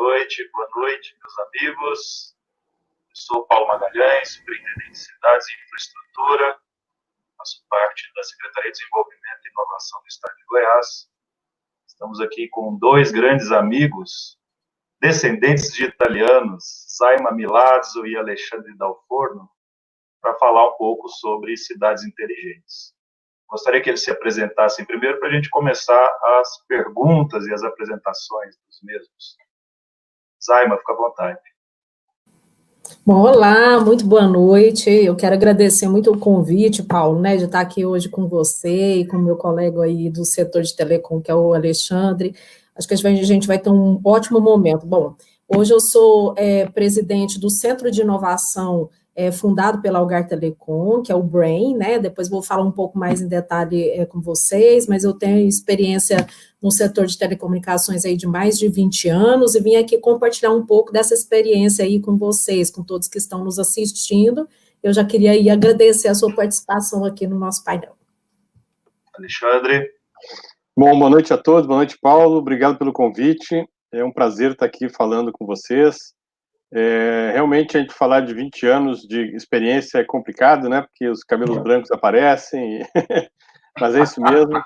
boa noite, meus amigos. Eu sou Paulo Magalhães, superintendente de Cidades e Infraestrutura, faço parte da Secretaria de Desenvolvimento e Inovação do Estado de Goiás. Estamos aqui com dois grandes amigos, descendentes de italianos, Zaima Milazzo e Alexandre Dalforno, para falar um pouco sobre cidades inteligentes. Gostaria que eles se apresentassem primeiro para a gente começar as perguntas e as apresentações dos mesmos. Zaima, fica à vontade. Bom, olá, muito boa noite. Eu quero agradecer muito o convite, Paulo, né, de estar aqui hoje com você e com o meu colega aí do setor de telecom, que é o Alexandre. Acho que a gente vai ter um ótimo momento. Bom, hoje eu sou presidente do Centro de Inovação fundado pela Algar Telecom, que é o BRAIN, né? Depois vou falar um pouco mais em detalhe com vocês, mas eu tenho experiência no setor de telecomunicações aí de mais de 20 anos e vim aqui compartilhar um pouco dessa experiência aí com vocês, com todos que estão nos assistindo. Eu já queria aí agradecer a sua participação aqui no nosso painel. Alexandre. Bom, boa noite a todos, boa noite, Paulo, obrigado pelo convite, é um prazer estar aqui falando com vocês. Realmente a gente falar de 20 anos de experiência é complicado, né, porque os cabelos brancos aparecem, mas é isso mesmo.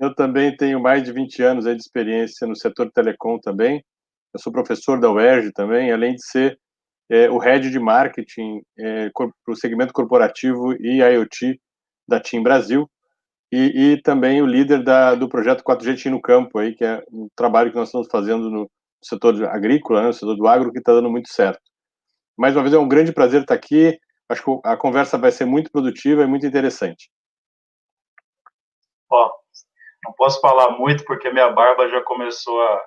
Eu também tenho mais de 20 anos aí de experiência no setor de telecom também, eu sou professor da UERJ também, além de ser o head de marketing para o segmento corporativo e IoT da TIM Brasil, e também o líder do projeto 4G TIM no Campo, aí, que é um trabalho que nós estamos fazendo no setor agrícola, né, no setor do agro, que está dando muito certo. Mais uma vez, é um grande prazer estar aqui, acho que a conversa vai ser muito produtiva e muito interessante. Bom, não posso falar muito porque minha barba já começou a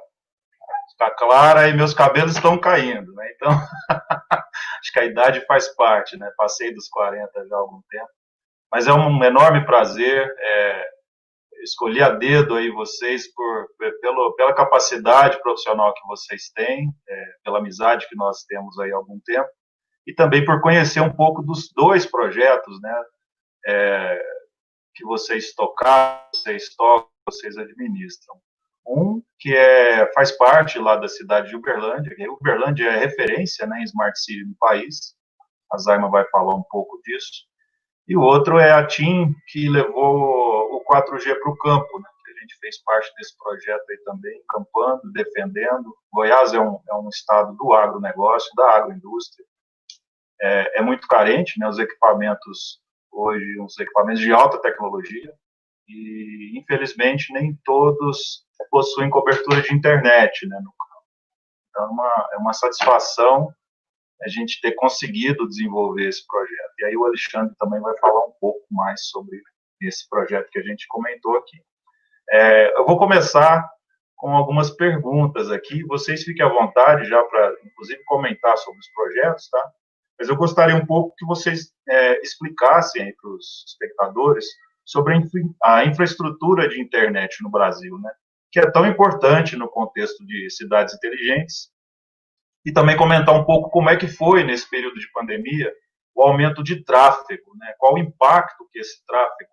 ficar clara e meus cabelos estão caindo, né? Então, acho que a idade faz parte, né? Passei dos 40 já há algum tempo. Mas é um enorme prazer, escolhi a dedo aí vocês pela capacidade profissional que vocês têm, pela amizade que nós temos aí há algum tempo, e também por conhecer um pouco dos dois projetos, né, que vocês tocaram, vocês administram. Um que faz parte lá da cidade de Uberlândia, que Uberlândia é referência, né, em Smart City no país, a Zaima vai falar um pouco disso. E o outro é a TIM, que levou o 4G para o campo, né? A gente fez parte desse projeto aí também, campando, defendendo. Goiás é um estado do agronegócio, da agroindústria. É muito carente, né? Os equipamentos, hoje, uns equipamentos de alta tecnologia, e, infelizmente, nem todos possuem cobertura de internet, né, no campo. Então, é uma satisfação a gente ter conseguido desenvolver esse projeto. E aí o Alexandre também vai falar um pouco mais sobre esse projeto que a gente comentou aqui. Eu vou começar com algumas perguntas aqui, vocês fiquem à vontade já para, inclusive, comentar sobre os projetos, tá? Mas eu gostaria um pouco que vocês explicassem aí para os espectadores sobre a infraestrutura de internet no Brasil, né? Que é tão importante no contexto de cidades inteligentes, e também comentar um pouco como é que foi, nesse período de pandemia, o aumento de tráfego, né? Qual o impacto que esse tráfego,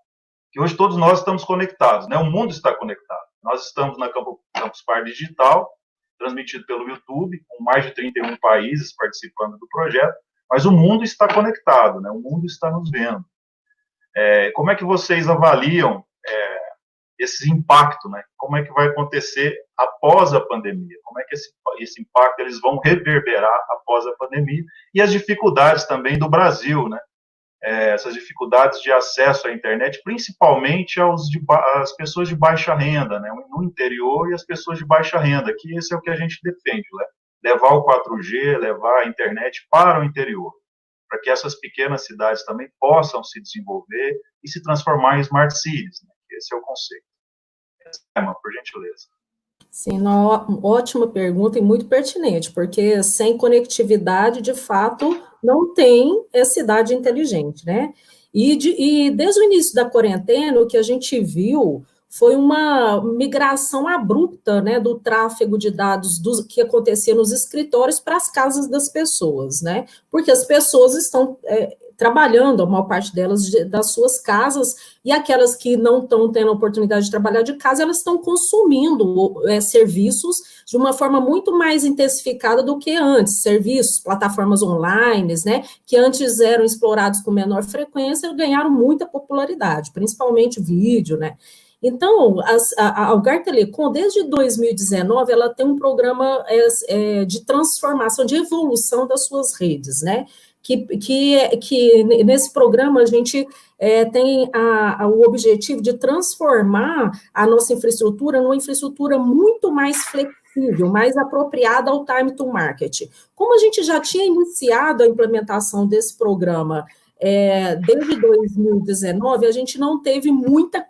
que hoje todos nós estamos conectados, né? O mundo está conectado. Nós estamos na Campus Party Digital, transmitido pelo YouTube, com mais de 31 países participando do projeto, mas o mundo está conectado, né? O mundo está nos vendo. Como é que vocês avaliam esse impacto, né? Como é que vai acontecer após a pandemia? Como é que esse impacto eles vão reverberar após a pandemia? E as dificuldades também do Brasil, né? Essas dificuldades de acesso à internet, principalmente às pessoas de baixa renda, né? No interior e as pessoas de baixa renda, que esse é o que a gente defende, né? Levar o 4G, levar a internet para o interior, para que essas pequenas cidades também possam se desenvolver e se transformar em smart cities, né? Esse é o conceito. Por gentileza. Sim, ótima pergunta e muito pertinente, porque sem conectividade, de fato, não tem cidade inteligente, né? E desde o início da quarentena, o que a gente viu foi uma migração abrupta, né, do tráfego de dados que acontecia nos escritórios para as casas das pessoas, né? Porque as pessoas estão trabalhando, a maior parte delas, das suas casas, e aquelas que não estão tendo a oportunidade de trabalhar de casa, elas estão consumindo serviços de uma forma muito mais intensificada do que antes, serviços, plataformas online, né, que antes eram explorados com menor frequência, ganharam muita popularidade, principalmente vídeo, né. Então, a Algar Telecom, desde 2019, ela tem um programa de transformação, de evolução das suas redes, né? Que nesse programa a gente tem o objetivo de transformar a nossa infraestrutura numa infraestrutura muito mais flexível, mais apropriada ao time to market. Como a gente já tinha iniciado a implementação desse programa desde 2019, a gente não teve muita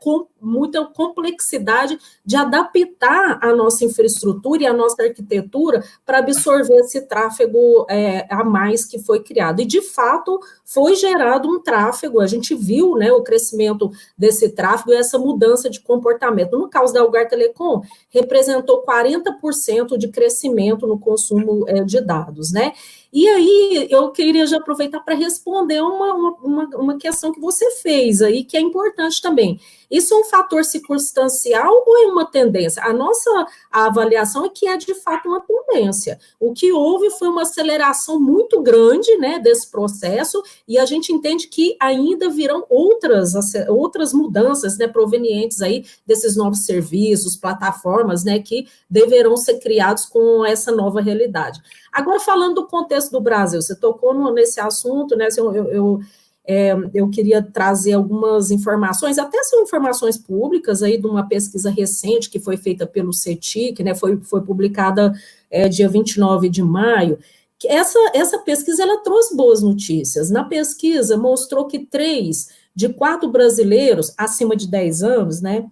complexidade de adaptar a nossa infraestrutura e a nossa arquitetura para absorver esse tráfego a mais que foi criado. E, de fato, foi gerado um tráfego, a gente viu, né, o crescimento desse tráfego e essa mudança de comportamento. No caso da Algar Telecom, representou 40% de crescimento no consumo de dados, né? E aí, eu queria já aproveitar para responder uma questão que você fez aí, que é importante também. Isso é um fator circunstancial ou é uma tendência? A nossa avaliação é que é, de fato, uma tendência. O que houve foi uma aceleração muito grande, né, desse processo, e a gente entende que ainda virão outras mudanças, né, provenientes aí desses novos serviços, plataformas, né, que deverão ser criados com essa nova realidade. Agora, falando do contexto do Brasil, você tocou nesse assunto, né? Eu queria trazer algumas informações, até são informações públicas aí de uma pesquisa recente que foi feita pelo CETIC, né? Foi publicada dia 29 de maio. Essa pesquisa ela trouxe boas notícias. Na pesquisa mostrou que 3 de 4 brasileiros acima de 10 anos, né?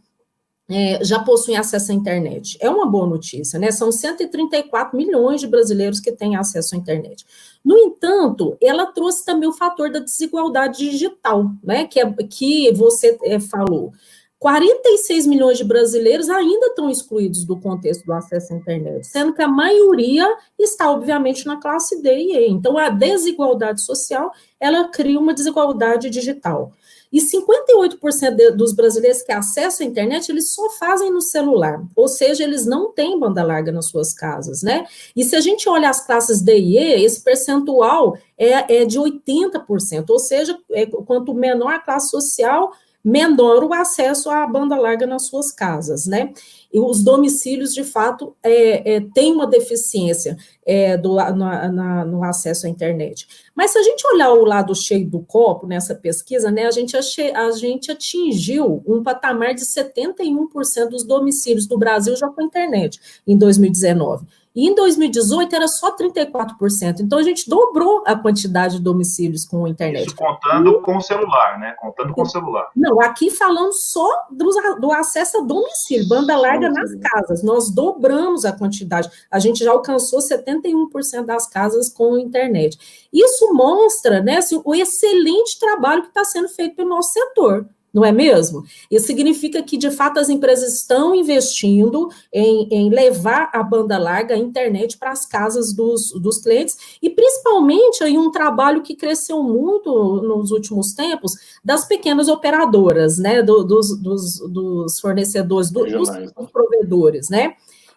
Já possuem acesso à internet. É uma boa notícia, né? São 134 milhões de brasileiros que têm acesso à internet. No entanto, ela trouxe também o fator da desigualdade digital, né? Que você falou. 46 milhões de brasileiros ainda estão excluídos do contexto do acesso à internet, sendo que a maioria está, obviamente, na classe D e E. Então, a desigualdade social, ela cria uma desigualdade digital. E 58% dos brasileiros que acessam a internet, eles só fazem no celular, ou seja, eles não têm banda larga nas suas casas, né? E se a gente olha as classes D e E, esse percentual é de 80%, ou seja, quanto menor a classe social, menor o acesso à banda larga nas suas casas, né? E os domicílios, de fato, têm uma deficiência no acesso à internet. Mas se a gente olhar o lado cheio do copo nessa pesquisa, né, a gente atingiu um patamar de 71% dos domicílios do Brasil já com internet em 2019. E em 2018 era só 34%. Então a gente dobrou a quantidade de domicílios com internet. Isso contando com o celular, né? Contando com o celular. Não, aqui falando só do acesso a domicílio, banda larga nas casas. Nós dobramos a quantidade. A gente já alcançou 71% das casas com internet. Isso mostra, né, assim, o excelente trabalho que está sendo feito pelo nosso setor. Não é mesmo? Isso significa que, de fato, as empresas estão investindo em levar a banda larga, a internet, para as casas dos clientes, e principalmente aí um trabalho que cresceu muito nos últimos tempos, das pequenas operadoras, né, dos fornecedores, dos provedores, né?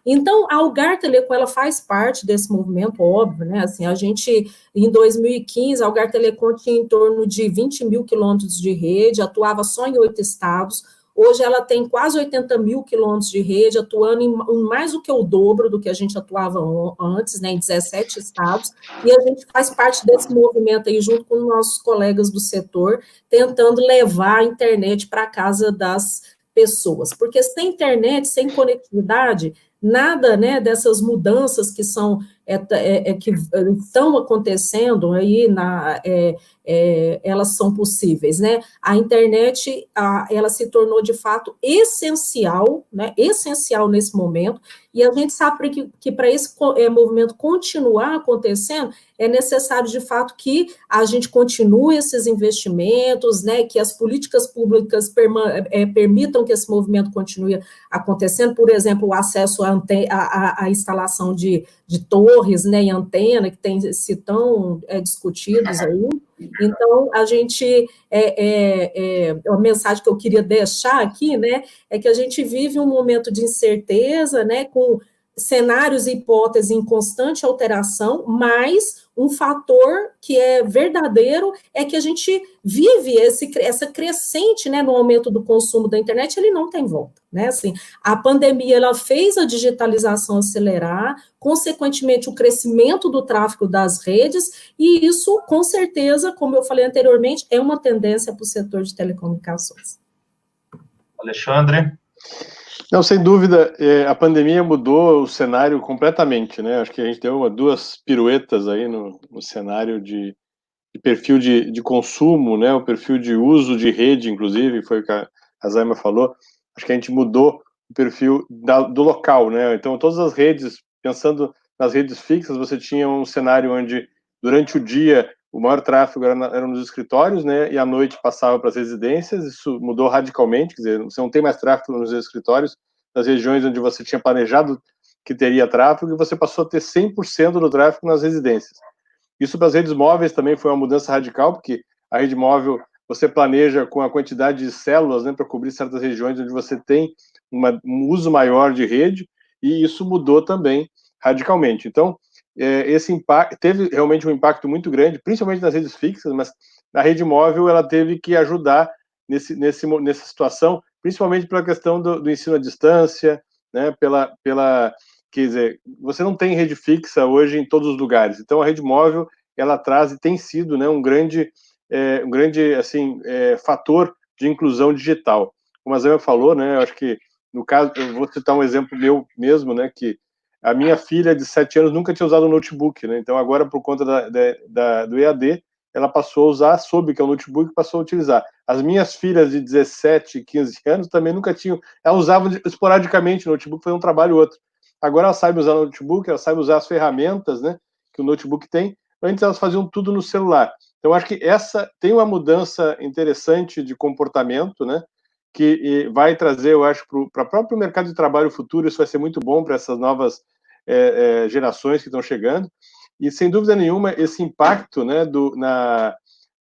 Então, a Algar Telecom, ela faz parte desse movimento, óbvio, né, assim, a gente, em 2015, a Algar Telecom tinha em torno de 20 mil quilômetros de rede, atuava só em 8 estados, hoje ela tem quase 80 mil quilômetros de rede, atuando em mais do que o dobro do que a gente atuava antes, né, em 17 estados, e a gente faz parte desse movimento aí, junto com os nossos colegas do setor, tentando levar a internet para a casa das pessoas, porque sem internet, sem conectividade, nada, né, dessas mudanças que que estão acontecendo aí, elas são possíveis, né? A internet, ela se tornou, de fato, essencial, né, essencial nesse momento, e a gente sabe que para esse movimento continuar acontecendo, é necessário, de fato, que a gente continue esses investimentos, né, que as políticas públicas permitam que esse movimento continue acontecendo, por exemplo, o acesso à instalação de torres, né, e antena, que tem sido tão discutidos aí. Então, a gente, a mensagem que eu queria deixar aqui, né, é que a gente vive um momento de incerteza, né, com cenários e hipóteses em constante alteração, mas um fator que é verdadeiro é que a gente vive essa crescente, né, no aumento do consumo da internet, ele não tem volta, né, assim, a pandemia, ela fez a digitalização acelerar, consequentemente, o crescimento do tráfego das redes, e isso, com certeza, como eu falei anteriormente, é uma tendência para o setor de telecomunicações. Alexandre? Não, sem dúvida, a pandemia mudou o cenário completamente, né? Acho que a gente deu duas piruetas aí no cenário de perfil de consumo, né? O perfil de uso de rede, inclusive, foi o que a Zaima falou. Acho que a gente mudou o perfil do local, né? Então, todas as redes, pensando nas redes fixas, você tinha um cenário onde, durante o dia, o maior tráfego era nos escritórios, né? E à noite passava para as residências. Isso mudou radicalmente, quer dizer, você não tem mais tráfego nos escritórios, nas regiões onde você tinha planejado que teria tráfego, e você passou a ter 100% do tráfego nas residências. Isso para as redes móveis também foi uma mudança radical, porque a rede móvel você planeja com a quantidade de células, né, para cobrir certas regiões onde você tem um uso maior de rede, e isso mudou também radicalmente. Então, esse impacto teve realmente um impacto muito grande, principalmente nas redes fixas, mas na rede móvel ela teve que ajudar nessa situação, principalmente pela questão do ensino à distância, né, quer dizer, você não tem rede fixa hoje em todos os lugares, então a rede móvel, ela traz e tem sido, né, um grande assim, fator de inclusão digital. Como a Zé falou, né, eu acho que, no caso, eu vou citar um exemplo meu mesmo, né, que a minha filha de 7 anos nunca tinha usado um notebook, né, então agora, por conta do EAD, ela passou a usar, soube que é um notebook e passou a utilizar. As minhas filhas de 17, 15 anos também nunca tinham, elas usavam esporadicamente o notebook, foi um trabalho ou outro. Agora elas sabem usar o notebook, elas sabem usar as ferramentas, né, que o notebook tem. Antes elas faziam tudo no celular. Então acho que essa tem uma mudança interessante de comportamento, né, que vai trazer, eu acho, para o próprio mercado de trabalho futuro, isso vai ser muito bom para essas novas gerações que estão chegando. E sem dúvida nenhuma esse impacto, né,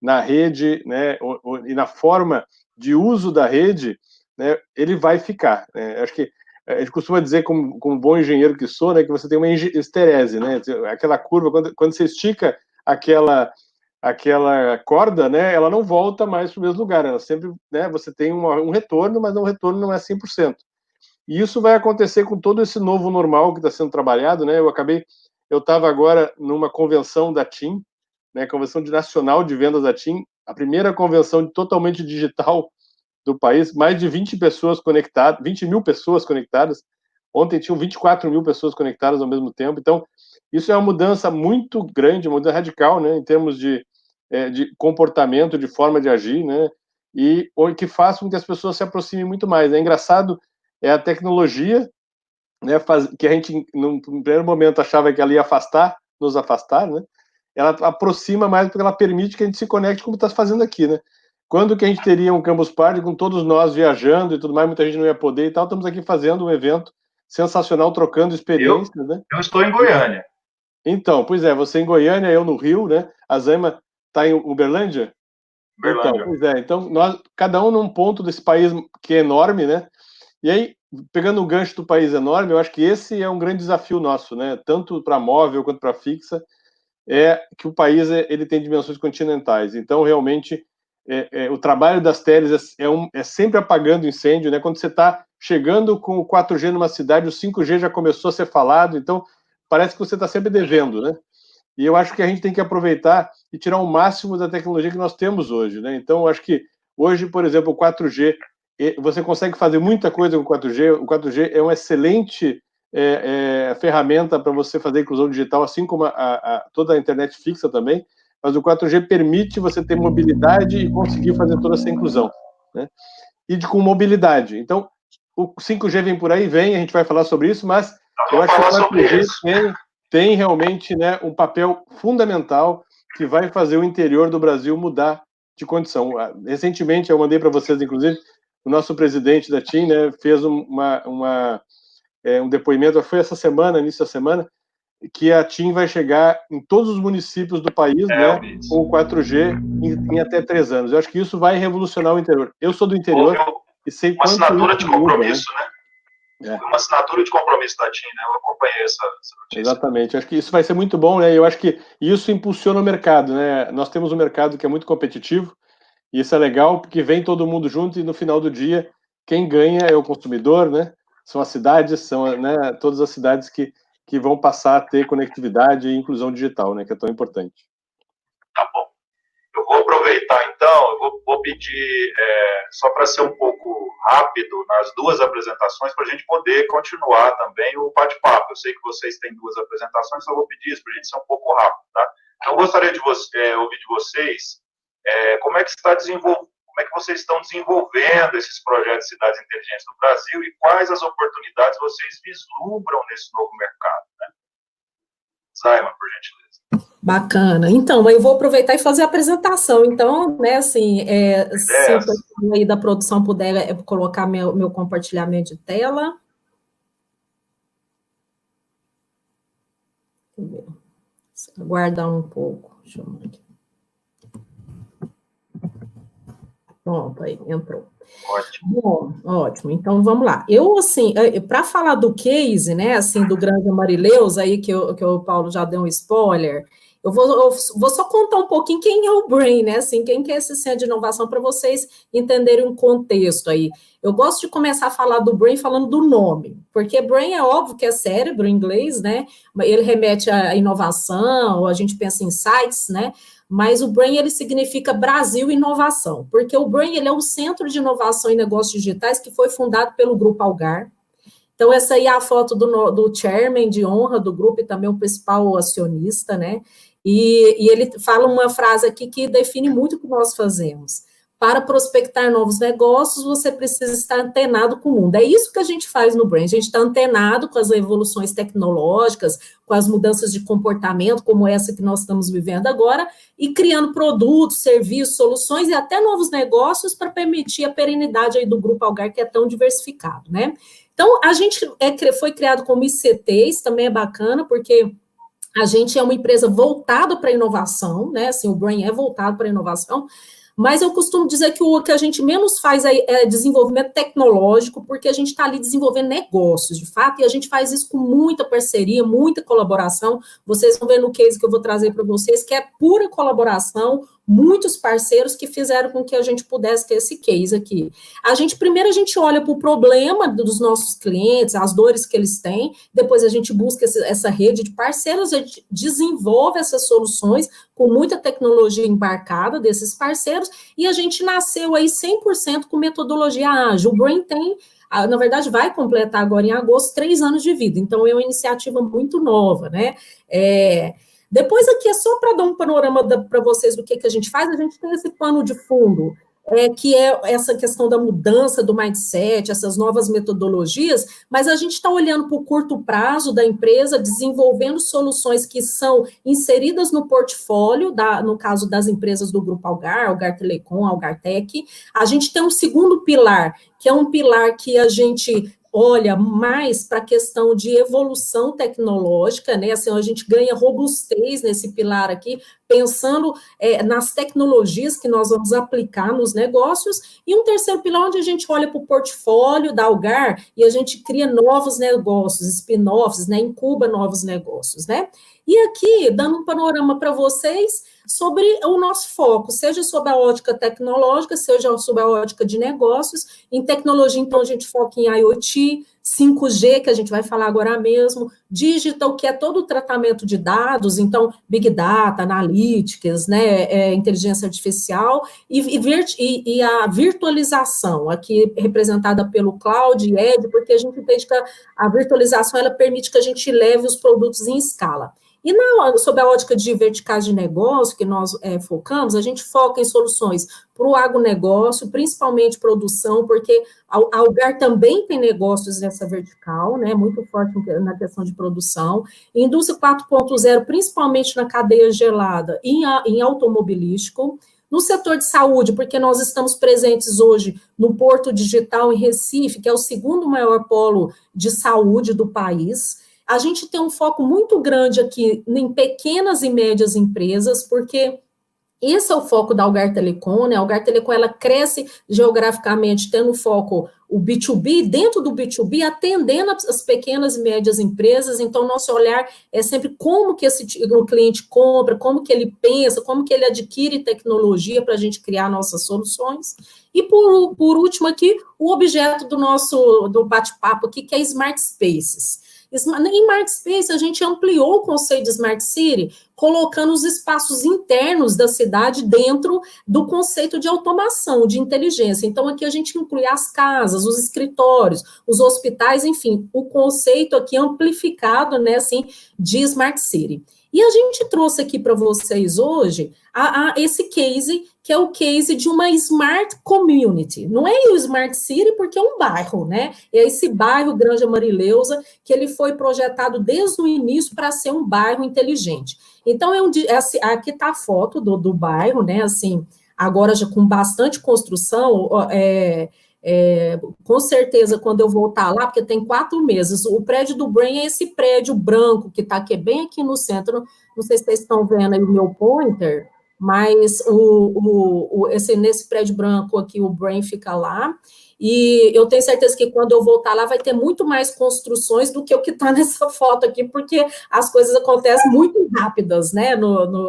na rede, né, e na forma de uso da rede, né, ele vai ficar. Né? Acho que a gente costuma dizer, como bom engenheiro que sou, né, que você tem uma esterese, né, aquela curva, quando você estica aquela corda, né, ela não volta mais para o mesmo lugar, ela sempre, né, você tem um retorno, mas o retorno não é 100%. E isso vai acontecer com todo esse novo normal que está sendo trabalhado, né, eu estava agora numa convenção da TIM, né, Convenção Nacional de Vendas da TIM, a primeira convenção totalmente digital do país, mais de 20 pessoas conectadas, 20 mil pessoas conectadas. Ontem tinham 24 mil pessoas conectadas ao mesmo tempo. Então, isso é uma mudança muito grande, uma mudança radical, né, em termos de comportamento, de forma de agir, né, e que faz com que as pessoas se aproximem muito mais. É engraçado, a tecnologia, né, que a gente, no primeiro momento, achava que ela ia nos afastar, né, ela aproxima mais porque ela permite que a gente se conecte como está fazendo aqui, né. Quando que a gente teria um Campus Party com todos nós viajando e tudo mais, muita gente não ia poder e tal, estamos aqui fazendo um evento sensacional, trocando experiências, né? Eu estou em Goiânia. Então, pois é, você em Goiânia, eu no Rio, né? A Zaima está em Uberlândia? Então, pois é, então nós, cada um num ponto desse país que é enorme, né? E aí, pegando o gancho do país enorme, eu acho que esse é um grande desafio nosso, né? Tanto para móvel quanto para fixa, que o país ele tem dimensões continentais. Então, realmente, o trabalho das teles é sempre apagando incêndio, né? Quando você está chegando com o 4G numa cidade, o 5G já começou a ser falado, então parece que você está sempre devendo, né? E eu acho que a gente tem que aproveitar e tirar o máximo da tecnologia que nós temos hoje, né? Então, eu acho que hoje, por exemplo, o 4G, você consegue fazer muita coisa com o 4G. O 4G é uma excelente ferramenta para você fazer inclusão digital, assim como toda a internet fixa também, mas o 4G permite você ter mobilidade e conseguir fazer toda essa inclusão, né? E com mobilidade. Então, o 5G vem por aí, a gente vai falar sobre isso, mas eu acho que o 4G tem realmente, né, um papel fundamental que vai fazer o interior do Brasil mudar de condição. Recentemente, eu mandei para vocês, inclusive, o nosso presidente da TIM, né, fez um depoimento, foi essa semana, início da semana, que a TIM vai chegar em todos os municípios do país, né, com o 4G em até 3 anos. Eu acho que isso vai revolucionar o interior. Eu sou do interior e sei quanto uma assinatura de compromisso, muda, né? Uma assinatura de compromisso da TIM, né? Eu acompanhei essa notícia. Exatamente. Acho que isso vai ser muito bom, né? Eu acho que isso impulsiona o mercado, né? Nós temos um mercado que é muito competitivo e isso é legal porque vem todo mundo junto e no final do dia quem ganha é o consumidor, né? São as cidades, são, né, todas as cidades que vão passar a ter conectividade e inclusão digital, né? Que é tão importante. Tá bom. Eu vou aproveitar, então, eu vou pedir, só para ser um pouco rápido, nas duas apresentações, para a gente poder continuar também o bate-papo. Eu sei que vocês têm duas apresentações, só vou pedir isso para a gente ser um pouco rápido, tá? Então, eu gostaria de ouvir de vocês como é que vocês estão desenvolvendo esses projetos de cidades inteligentes no Brasil e quais as oportunidades vocês vislumbram nesse novo mercado, né? Zaima, por gentileza. Bacana. Então, eu vou aproveitar e fazer a apresentação. Então, né, assim, se o pessoal aí da produção puder colocar meu compartilhamento de tela. Aguardar um pouco. Deixa eu ver aqui. Pronto, aí, entrou. Ótimo. Bom, ótimo. Então, vamos lá. Eu, assim, para falar do case, né, assim, do Grande Marileus, aí que o Paulo já deu um spoiler, eu vou só contar um pouquinho quem é o Brain, né, assim, quem que é esse centro de inovação, para vocês entenderem um contexto aí. Eu gosto de começar a falar do Brain falando do nome, porque Brain é óbvio que é cérebro em inglês, né, ele remete à inovação, ou a gente pensa em insights, né, mas o Brain, ele significa Brasil Inovação, porque o Brain, ele é um centro de inovação em negócios digitais que foi fundado pelo Grupo Algar. Então, essa aí é a foto do chairman de honra do grupo e também o principal acionista, né? E ele fala uma frase aqui que define muito o que nós fazemos. Para prospectar novos negócios, você precisa estar antenado com o mundo. É isso que a gente faz no Brain. A gente está antenado com as evoluções tecnológicas, com as mudanças de comportamento, como essa que nós estamos vivendo agora, e criando produtos, serviços, soluções e até novos negócios para permitir a perenidade aí do Grupo Algar, que é tão diversificado, né? Então, a gente foi criado como ICTs, também é bacana, porque a gente é uma empresa voltada para a inovação, né? Assim, o Brain é voltado para a inovação, mas eu costumo dizer que o que a gente menos faz é desenvolvimento tecnológico, porque a gente está ali desenvolvendo negócios, de fato, e a gente faz isso com muita parceria, muita colaboração. Vocês vão ver no case que eu vou trazer para vocês, que é pura colaboração, muitos parceiros que fizeram com que a gente pudesse ter esse case aqui. Primeiro a gente olha para o problema dos nossos clientes, as dores que eles têm, depois a gente busca essa rede de parceiros, a gente desenvolve essas soluções com muita tecnologia embarcada desses parceiros, e a gente nasceu aí 100% com metodologia ágil. O Brain tem, na verdade, vai completar agora em agosto 3 anos de vida, então é uma iniciativa muito nova, né? Depois aqui é só para dar um panorama para vocês do que a gente faz, a gente tem esse pano de fundo, que é essa questão da mudança do mindset, essas novas metodologias, mas a gente está olhando para o curto prazo da empresa, desenvolvendo soluções que são inseridas no portfólio, no caso das empresas do Grupo Algar, Algar Telecom, Algar Tech. A gente tem um segundo pilar, que é um pilar que a gente olha mais para a questão de evolução tecnológica, né? Assim, a gente ganha robustez nesse pilar aqui, pensando nas tecnologias que nós vamos aplicar nos negócios, e um terceiro pilar onde a gente olha para o portfólio da Algar e a gente cria novos negócios, spin-offs, né? Incuba novos negócios, né? E aqui, dando um panorama para vocês sobre o nosso foco, seja sob a ótica tecnológica, seja sob a ótica de negócios. Em tecnologia, então, a gente foca em IoT, 5G, que a gente vai falar agora mesmo, digital, que é todo o tratamento de dados, então, Big Data, Analytics, né, inteligência artificial, e a virtualização, aqui representada pelo Cloud e Edge, porque a gente entende que a virtualização, ela permite que a gente leve os produtos em escala. E sob a ótica de verticais de negócio que nós focamos, a gente foca em soluções para o agronegócio, principalmente produção, porque a Algar também tem negócios nessa vertical, né, muito forte na questão de produção. Indústria 4.0, principalmente na cadeia gelada e em automobilístico. No setor de saúde, porque nós estamos presentes hoje no Porto Digital em Recife, que é o segundo maior polo de saúde do país. A gente tem um foco muito grande aqui em pequenas e médias empresas, porque esse é o foco da Algar Telecom, né? A Algar Telecom, ela cresce geograficamente, tendo foco o B2B, dentro do B2B, atendendo as pequenas e médias empresas. Então, nosso olhar é sempre como que o cliente compra, como que ele pensa, como que ele adquire tecnologia para a gente criar nossas soluções. E, por último aqui, o objeto do bate-papo aqui, que é Smart Spaces. Em Smart Space, a gente ampliou o conceito de Smart City, colocando os espaços internos da cidade dentro do conceito de automação, de inteligência. Então, aqui a gente inclui as casas, os escritórios, os hospitais, enfim, o conceito aqui amplificado, né, assim, de Smart City. E a gente trouxe aqui para vocês hoje esse case, que é o case de uma Smart Community. Não é o Smart City, porque é um bairro, né? É esse bairro Granja Marileusa, que ele foi projetado desde o início para ser um bairro inteligente. Então, aqui está a foto do bairro, né? Assim, agora já com bastante construção, com certeza, quando eu voltar lá, porque tem 4 meses, o prédio do Brain é esse prédio branco que está aqui, bem aqui no centro, não sei se vocês estão vendo aí o meu pointer, mas nesse prédio branco aqui, o Brain fica lá, e eu tenho certeza que quando eu voltar lá vai ter muito mais construções do que o que está nessa foto aqui, porque as coisas acontecem muito rápidas, né,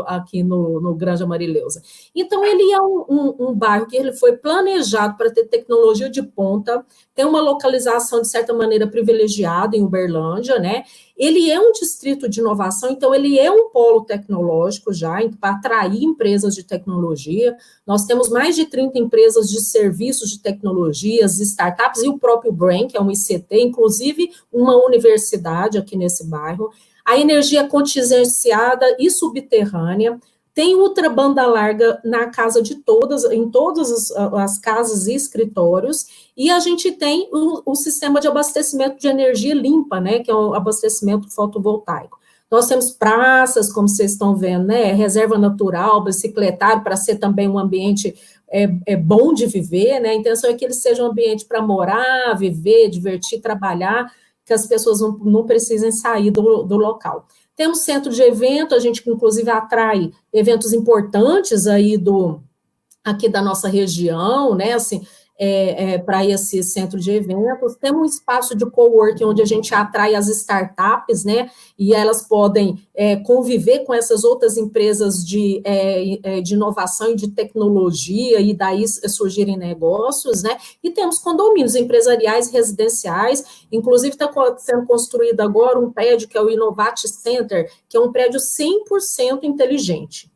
aqui no Granja Marileusa. Então, ele é um bairro que ele foi planejado para ter tecnologia de ponta, tem uma localização, de certa maneira, privilegiada em Uberlândia, né? Ele é um distrito de inovação, então ele é um polo tecnológico já, para atrair empresas de tecnologia. Nós temos mais de 30 empresas de serviços de tecnologias, startups, e o próprio Brain, que é um ICT, inclusive uma universidade aqui nesse bairro. A energia contingenciada e subterrânea, tem ultra banda larga na casa de em todas as casas e escritórios, e a gente tem um sistema de abastecimento de energia limpa, né, que é o abastecimento fotovoltaico. Nós temos praças, como vocês estão vendo, né, reserva natural, bicicletário, para ser também um ambiente bom de viver, né, a intenção é que ele seja um ambiente para morar, viver, divertir, trabalhar, que as pessoas não precisem sair do local. Temos centro de evento, a gente inclusive atrai eventos importantes aí aqui da nossa região, né, assim, para esse centro de eventos. Temos um espaço de coworking onde a gente atrai as startups, né, e elas podem conviver com essas outras empresas de inovação e de tecnologia, e daí surgirem negócios, né, e temos condomínios empresariais e residenciais, inclusive está sendo construído agora um prédio que é o Innovate Center, que é um prédio 100% inteligente.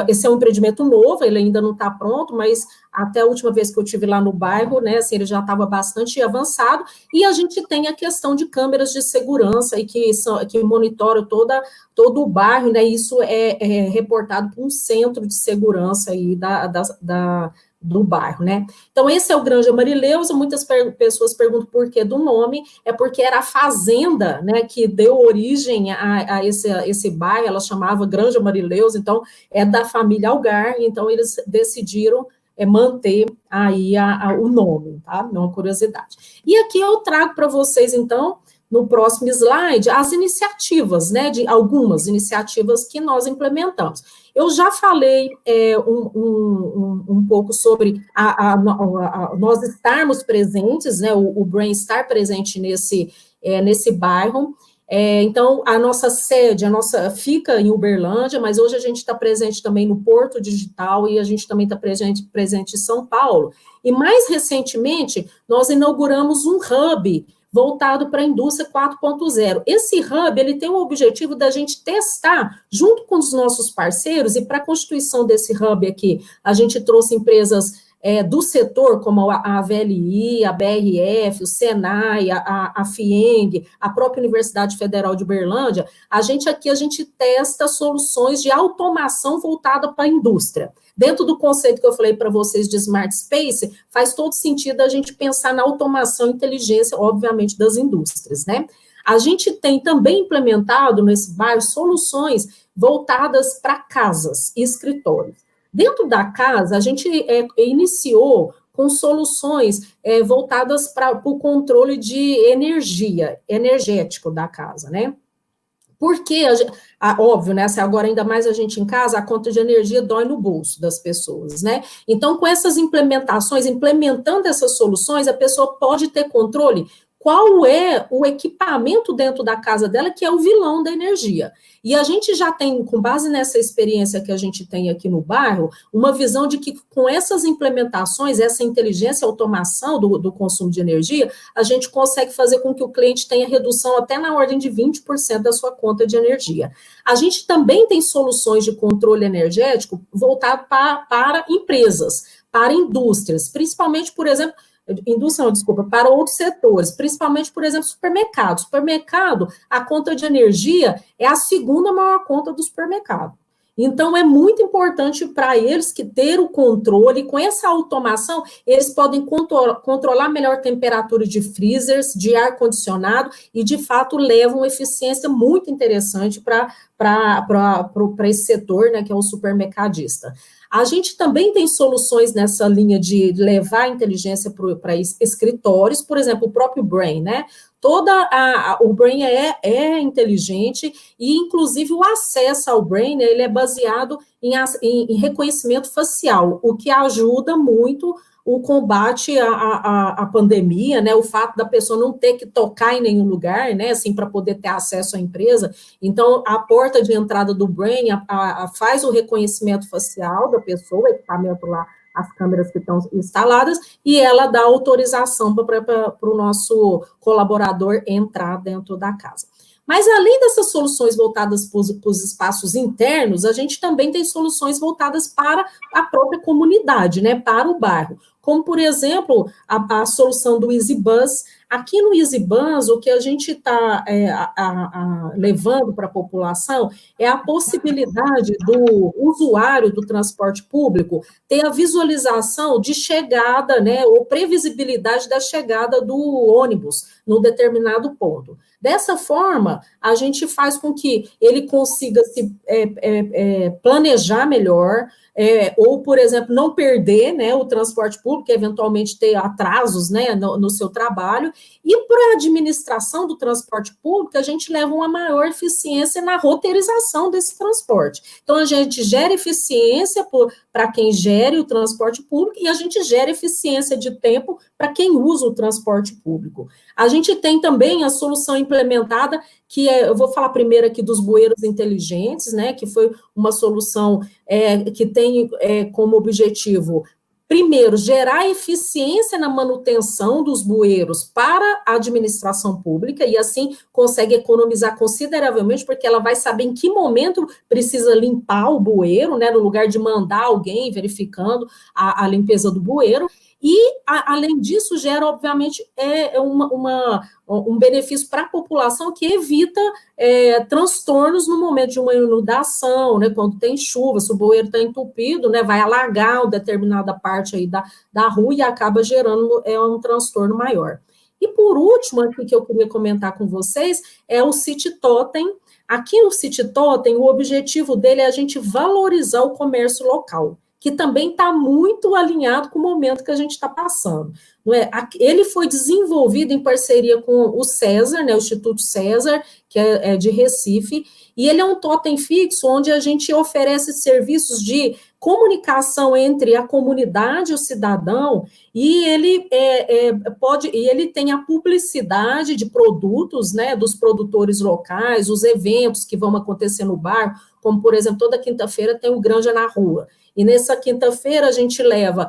Esse é um empreendimento novo, ele ainda não está pronto, mas até a última vez que eu estive lá no bairro, né, assim, ele já estava bastante avançado, e a gente tem a questão de câmeras de segurança aí que monitoram todo o bairro, né, isso é reportado por um centro de segurança aí do bairro, né? Então, esse é o Granja Marileusa. Muitas pessoas perguntam por que do nome, é porque era a fazenda, né, que deu origem a esse bairro, ela chamava Granja Marileusa, então, é da família Algar, então eles decidiram manter aí o nome, tá? É uma curiosidade. E aqui eu trago para vocês, então, no próximo slide, as iniciativas, né, de algumas iniciativas que nós implementamos. Eu já falei um pouco sobre nós estarmos presentes, né, o Brain estar presente nesse bairro. Então, a nossa sede, fica em Uberlândia, mas hoje a gente está presente também no Porto Digital e a gente também está presente em São Paulo. E mais recentemente, nós inauguramos um hub voltado para a indústria 4.0. Esse hub, ele tem o objetivo da gente testar, junto com os nossos parceiros, e para a constituição desse hub aqui, a gente trouxe empresas do setor, como a VLI, a BRF, o Senai, a FIENG, a própria Universidade Federal de Uberlândia, a gente testa soluções de automação voltada para a indústria. Dentro do conceito que eu falei para vocês de Smart Space, faz todo sentido a gente pensar na automação e inteligência, obviamente, das indústrias, né? A gente tem também implementado nesse bairro soluções voltadas para casas e escritórios. Dentro da casa, a gente iniciou com soluções voltadas para o controle de energético da casa, né? Porque, óbvio, né, agora ainda mais a gente em casa, a conta de energia dói no bolso das pessoas, né? Então, com essas implementações, implementando essas soluções, a pessoa pode ter controle qual é o equipamento dentro da casa dela que é o vilão da energia. E a gente já tem, com base nessa experiência que a gente tem aqui no bairro, uma visão de que com essas implementações, essa inteligência, automação do consumo de energia, a gente consegue fazer com que o cliente tenha redução até na ordem de 20% da sua conta de energia. A gente também tem soluções de controle energético voltado para empresas, para indústrias, principalmente, por exemplo, para outros setores, principalmente, por exemplo, supermercado. Supermercado, a conta de energia é a segunda maior conta do supermercado. Então, é muito importante para eles que ter o controle, com essa automação, eles podem controlar melhor temperatura de freezers, de ar-condicionado, e, de fato, levam uma eficiência muito interessante para esse setor, né, que é o supermercadista. A gente também tem soluções nessa linha de levar a inteligência para escritórios, por exemplo, o próprio Brain, né? O Brain é inteligente e, inclusive, o acesso ao Brain, né, ele é baseado em reconhecimento facial, o que ajuda muito o combate à pandemia, né, o fato da pessoa não ter que tocar em nenhum lugar, né, assim, para poder ter acesso à empresa. Então, a porta de entrada do Brain faz o reconhecimento facial da pessoa, o equipamento lá, as câmeras que estão instaladas, e ela dá autorização para o nosso colaborador entrar dentro da casa. Mas, além dessas soluções voltadas para os espaços internos, a gente também tem soluções voltadas para a própria comunidade, né, para o bairro. Como, por exemplo, a solução do EasyBus. Aqui no EasyBus, o que a gente está levando para a população é a possibilidade do usuário do transporte público ter a visualização de chegada, né, ou previsibilidade da chegada do ônibus num determinado ponto. Dessa forma, a gente faz com que ele consiga se planejar melhor, ou, por exemplo, não perder, né, o transporte público, eventualmente ter atrasos, né, no seu trabalho, e para a administração do transporte público, a gente leva uma maior eficiência na roteirização desse transporte. Então, a gente gera eficiência para quem gere o transporte público e a gente gera eficiência de tempo para quem usa o transporte público. A gente tem também a solução implementada, que eu vou falar primeiro aqui dos bueiros inteligentes, né, que foi uma solução que tem como objetivo, primeiro, gerar eficiência na manutenção dos bueiros para a administração pública, e assim consegue economizar consideravelmente, porque ela vai saber em que momento precisa limpar o bueiro, né, no lugar de mandar alguém verificando a limpeza do bueiro. E, além disso, gera, obviamente, um benefício para a população que evita transtornos no momento de uma inundação, né, quando tem chuva, se o bueiro está entupido, né, vai alagar uma determinada parte aí da rua e acaba gerando um transtorno maior. E, por último, aqui que eu queria comentar com vocês, é o City Totem. Aqui no City Totem, o objetivo dele é a gente valorizar o comércio local, que também está muito alinhado com o momento que a gente está passando. Não é? Ele foi desenvolvido em parceria com o César, né, o Instituto César, que é de Recife, e ele é um totem fixo onde a gente oferece serviços de comunicação entre a comunidade e o cidadão, e ele ele tem a publicidade de produtos, né, dos produtores locais, os eventos que vão acontecer no bairro, como, por exemplo, toda quinta-feira tem o Granja na Rua, e nessa quinta-feira a gente leva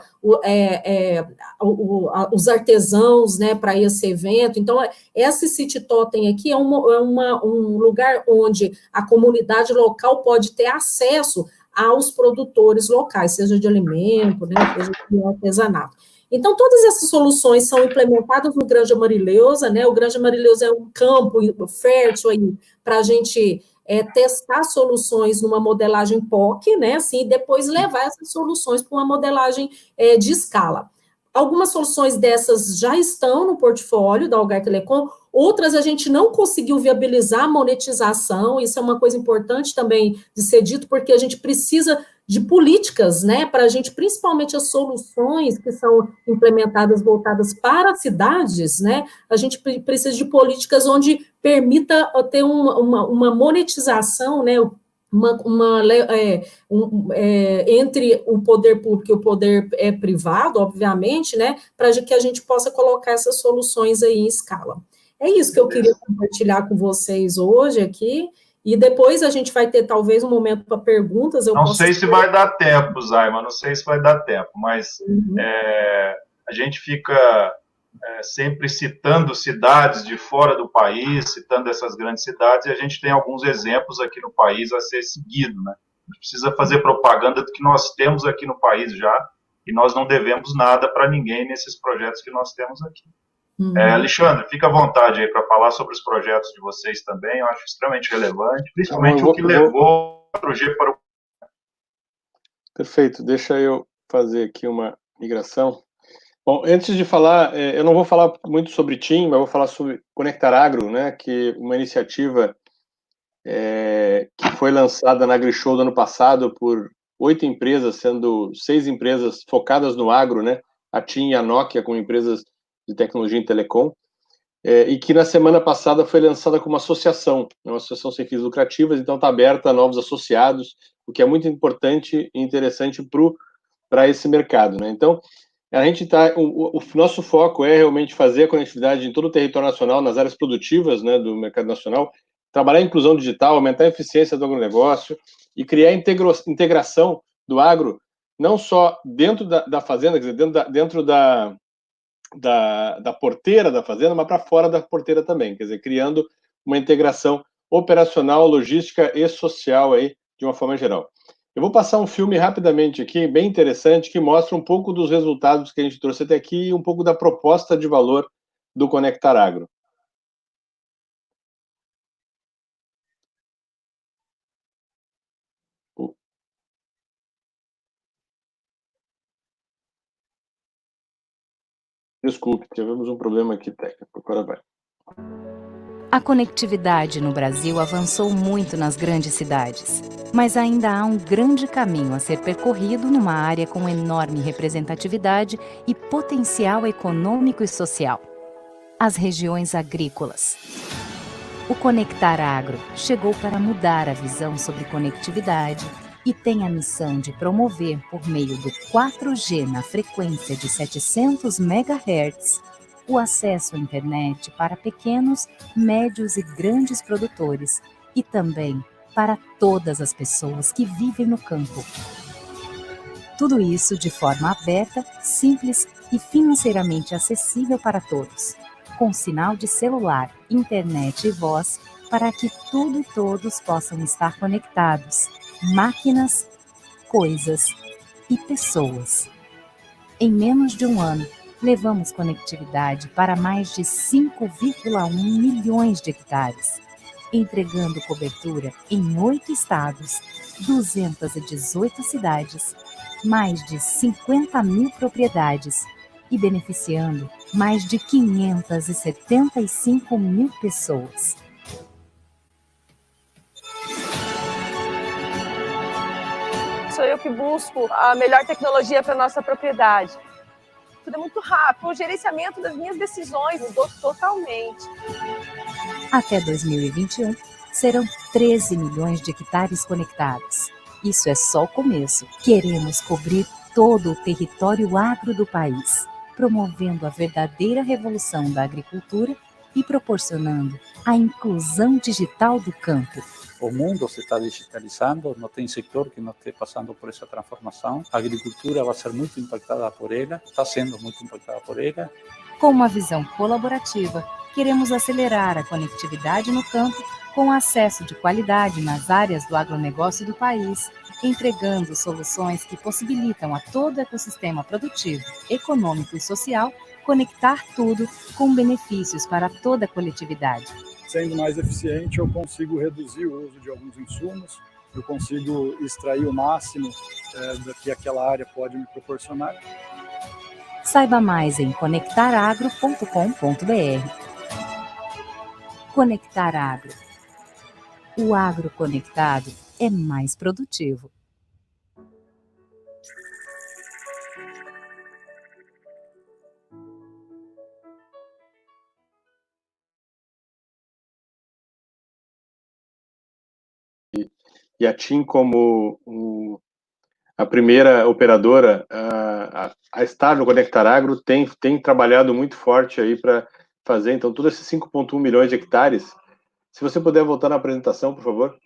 os artesãos, né, para esse evento. Então, esse City Totem aqui é um lugar onde a comunidade local pode ter acesso aos produtores locais, seja de alimento, né, seja de artesanato. Então, todas essas soluções são implementadas no Granja Marileusa, né? O Granja Marileusa é um campo fértil aí para a gente testar soluções numa modelagem POC, né? Assim, e depois levar essas soluções para uma modelagem de escala. Algumas soluções dessas já estão no portfólio da Algar Telecom, outras a gente não conseguiu viabilizar a monetização, isso é uma coisa importante também de ser dito, porque a gente precisa de políticas, né, para a gente, principalmente as soluções que são implementadas voltadas para as cidades, né, a gente precisa de políticas onde permita ter uma monetização, né, entre o poder público e o poder privado, obviamente, né, para que a gente possa colocar essas soluções aí em escala. É isso que eu queria compartilhar com vocês hoje aqui, e depois a gente vai ter talvez um momento para perguntas. Não sei se vai dar tempo, Zaima, não sei se vai dar tempo, mas a gente fica sempre citando cidades de fora do país, citando essas grandes cidades, e a gente tem alguns exemplos aqui no país a ser seguido, né? A gente precisa fazer propaganda do que nós temos aqui no país já, e nós não devemos nada para ninguém nesses projetos que nós temos aqui. Alexandre, fica à vontade aí para falar sobre os projetos de vocês também, eu acho extremamente relevante, principalmente o que levou o 4G para o... Perfeito, deixa eu fazer aqui uma migração. Bom, antes de falar, eu não vou falar muito sobre TIM, mas vou falar sobre Conectar Agro, né, que é uma iniciativa que foi lançada na AgriShow do ano passado por 8 empresas, sendo 6 empresas focadas no agro, né, a TIM e a Nokia, como empresas de tecnologia em telecom, e que na semana passada foi lançada como associação, uma associação sem fins lucrativos, então está aberta a novos associados, o que é muito importante e interessante para esse mercado, né? Então, a gente o nosso foco é realmente fazer a conectividade em todo o território nacional, nas áreas produtivas, né, do mercado nacional, trabalhar a inclusão digital, aumentar a eficiência do agronegócio e criar integração do agro, não só dentro da fazenda, quer dizer, dentro da porteira da fazenda, mas para fora da porteira também, quer dizer, criando uma integração operacional, logística e social aí, de uma forma geral. Eu vou passar um filme rapidamente aqui, bem interessante, que mostra um pouco dos resultados que a gente trouxe até aqui e um pouco da proposta de valor do Conectar Agro. Desculpe, tivemos um problema aqui técnico, agora vai. A conectividade no Brasil avançou muito nas grandes cidades, mas ainda há um grande caminho a ser percorrido numa área com enorme representatividade e potencial econômico e social: as regiões agrícolas. O Conectar Agro chegou para mudar a visão sobre conectividade e tem a missão de promover, por meio do 4G na frequência de 700 MHz, o acesso à internet para pequenos, médios e grandes produtores e também para todas as pessoas que vivem no campo. Tudo isso de forma aberta, simples e financeiramente acessível para todos, com sinal de celular, internet e voz, para que tudo e todos possam estar conectados, máquinas, coisas e pessoas. Em menos de um ano, levamos conectividade para mais de 5,1 milhões de hectares, entregando cobertura em 8 estados, 218 cidades, mais de 50 mil propriedades e beneficiando mais de 575 mil pessoas. Sou eu que busco a melhor tecnologia para a nossa propriedade. Tudo é muito rápido, o gerenciamento das minhas decisões mudou totalmente. Até 2021, serão 13 milhões de hectares conectados. Isso é só o começo. Queremos cobrir todo o território agro do país, promovendo a verdadeira revolução da agricultura e proporcionando a inclusão digital do campo. O mundo se está digitalizando, não tem setor que não esteja passando por essa transformação. A agricultura vai ser muito impactada por ela, está sendo muito impactada por ela. Com uma visão colaborativa, queremos acelerar a conectividade no campo com acesso de qualidade nas áreas do agronegócio do país, entregando soluções que possibilitam a todo o ecossistema produtivo, econômico e social conectar tudo com benefícios para toda a coletividade. Sendo mais eficiente, eu consigo reduzir o uso de alguns insumos, eu consigo extrair o máximo do que aquela área pode me proporcionar. Saiba mais em conectaragro.com.br. Conectar Agro. O agro conectado é mais produtivo. E a TIM, como a primeira operadora a estar no Conectar Agro, tem trabalhado muito forte aí para fazer, então, todos esses 5,1 milhões de hectares. Se você puder voltar na apresentação, por favor.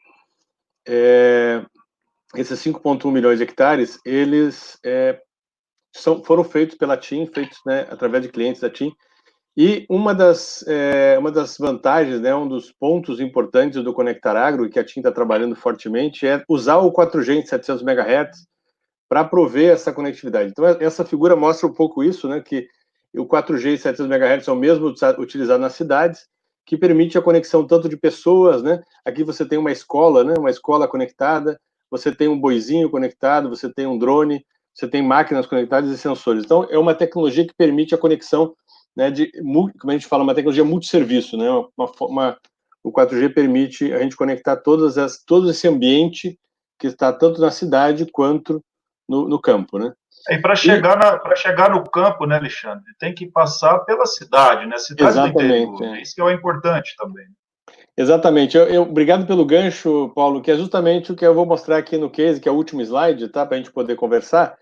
Esses 5,1 milhões de hectares, eles foram feitos pela TIM, feitos, né, através de clientes da TIM. E uma das vantagens, né, um dos pontos importantes do Conectar Agro, que a TIM está trabalhando fortemente, é usar o 4G em 700 MHz para prover essa conectividade. Então, essa figura mostra um pouco isso, né, que o 4G em 700 MHz é o mesmo utilizado nas cidades, que permite a conexão tanto de pessoas, né? Aqui você tem uma escola, né? Uma escola conectada, você tem um boizinho conectado, você tem um drone, você tem máquinas conectadas e sensores. Então, é uma tecnologia que permite a conexão, né, como a gente fala, uma tecnologia multisserviço, né? O 4G permite a gente conectar todo esse ambiente que está tanto na cidade quanto no campo, né? E para chegar no campo, né, Alexandre, tem que passar pela cidade, né? Cidade do interior. Né? Isso que é importante também. Exatamente. Obrigado pelo gancho, Paulo, que é justamente o que eu vou mostrar aqui no case, que é o último slide, tá? Para a gente poder conversar,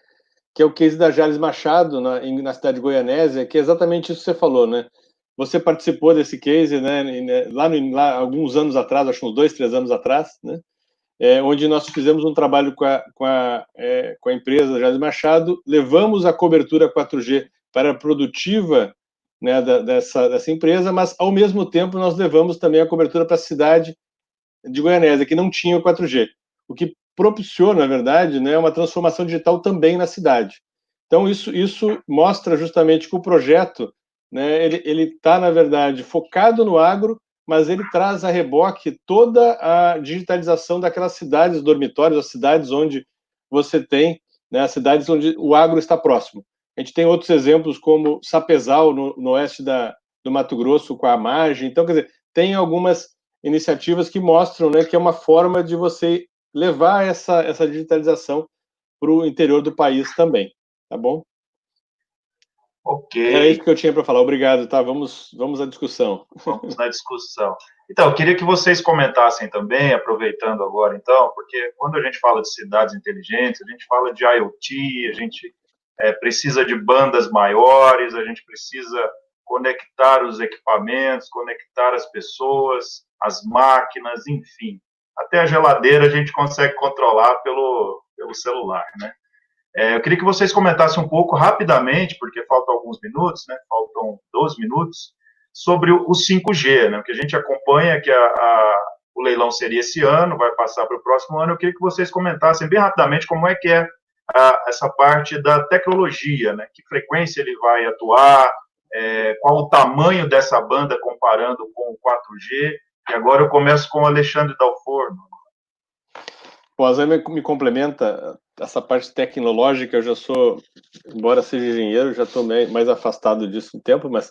que é o case da Jales Machado, na cidade de Goianésia, que é exatamente isso que você falou, né? Você participou desse case, né? Lá alguns anos atrás, acho uns 2, 3 anos atrás, né? Onde nós fizemos um trabalho com a empresa Jales Machado, levamos a cobertura 4G para a produtiva, né, dessa empresa, mas, ao mesmo tempo, nós levamos também a cobertura para a cidade de Goianésia, que não tinha o 4G, o que propiciou, na verdade, né, uma transformação digital também na cidade. Então, isso mostra justamente que o projeto, né, ele está, na verdade, focado no agro, mas ele traz a reboque toda a digitalização daquelas cidades dormitórios, as cidades onde você tem, né, as cidades onde o agro está próximo. A gente tem outros exemplos, como Sapezal, no oeste do Mato Grosso, com a margem. Então, quer dizer, tem algumas iniciativas que mostram, né, que é uma forma de você levar essa digitalização para o interior do país também, tá bom? Ok. Era isso que eu tinha para falar. Obrigado, tá? Vamos à discussão. Vamos na discussão. Então, eu queria que vocês comentassem também, aproveitando agora, então, porque quando a gente fala de cidades inteligentes, a gente fala de IoT, a gente precisa de bandas maiores, a gente precisa conectar os equipamentos, conectar as pessoas, as máquinas, enfim. Até a geladeira a gente consegue controlar pelo celular, né? Eu queria que vocês comentassem um pouco rapidamente, porque faltam alguns minutos, né? Faltam 12 minutos, sobre o 5G, né? O que a gente acompanha é que o leilão seria esse ano, vai passar para o próximo ano. Eu queria que vocês comentassem bem rapidamente como é que é essa parte da tecnologia, né? Que frequência ele vai atuar, qual o tamanho dessa banda comparando com o 4G. E agora eu começo com o Alexandre Dalforno. O Zé me complementa essa parte tecnológica. Eu já sou, embora seja engenheiro, já estou mais afastado disso um tempo, mas